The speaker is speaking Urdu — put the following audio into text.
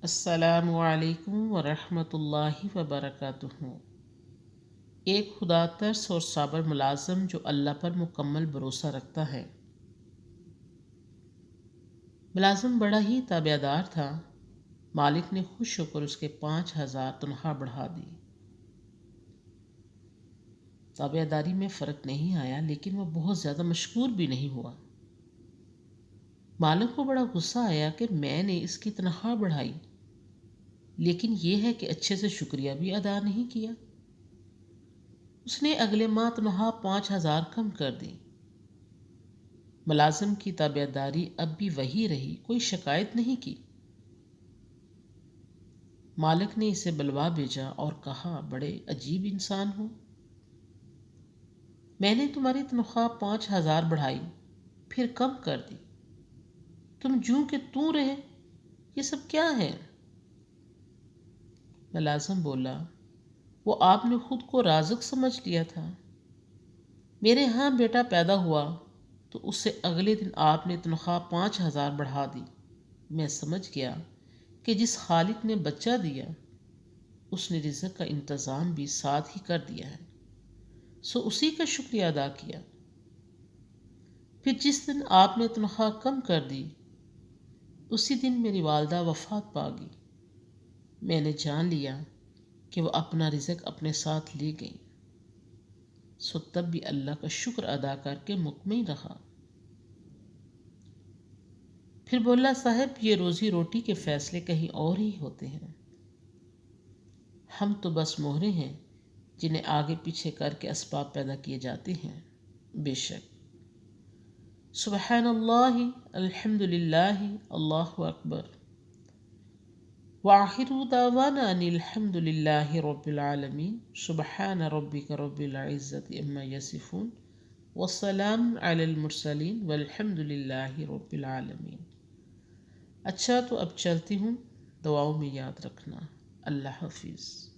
السلام علیکم ورحمۃ اللہ وبرکاتہ۔ ایک خدا ترس اور صابر ملازم جو اللہ پر مکمل بھروسہ رکھتا ہے۔ ملازم بڑا ہی تابع دار تھا۔ مالک نے خوش ہو کر اس کے 5,000 تنخواہ بڑھا دی۔ تابع داری میں فرق نہیں آیا، لیکن وہ بہت زیادہ مشکور بھی نہیں ہوا۔ مالک کو بڑا غصہ آیا کہ میں نے اس کی تنخواہ بڑھائی، لیکن یہ ہے کہ اچھے سے شکریہ بھی ادا نہیں کیا۔ اس نے اگلے ماہ تنخواہ 5,000 کم کر دی۔ ملازم کی تابع داری اب بھی وہی رہی، کوئی شکایت نہیں کی۔ مالک نے اسے بلوا بھیجا اور کہا، بڑے عجیب انسان ہو، میں نے تمہاری تنخواہ 5,000 بڑھائی، پھر کم کر دی، تم جوں کہ توں رہے، یہ سب کیا ہے؟ ملازم بولا، وہ آپ نے خود کو رازق سمجھ لیا تھا۔ میرے ہاں بیٹا پیدا ہوا تو اس سے اگلے دن آپ نے تنخواہ 5,000 بڑھا دی۔ میں سمجھ گیا کہ جس خالق نے بچہ دیا، اس نے رزق کا انتظام بھی ساتھ ہی کر دیا ہے، سو اسی کا شکریہ ادا کیا۔ پھر جس دن آپ نے تنخواہ کم کر دی، اسی دن میری والدہ وفات پا گئی۔ میں نے جان لیا کہ وہ اپنا رزق اپنے ساتھ لے گئی، سو تب بھی اللہ کا شکر ادا کر کے مطمئن رہا۔ پھر بولا، صاحب یہ روزی روٹی کے فیصلے کہیں اور ہی ہوتے ہیں، ہم تو بس مہرے ہیں جنہیں آگے پیچھے کر کے اسباب پیدا کیے جاتے ہیں۔ بے شک سبحان اللہ، الحمد للہ، اللہ اکبر، وآخر دعوانا ان الحمد للہ رب العالمین، سبحان ربک رب العزت عما یصفون، والسلام علی المرسلین، والحمد للہ رب العالمین۔ اچھا، تو اب چلتی ہوں، دعاؤں میں یاد رکھنا۔ اللہ حافظ۔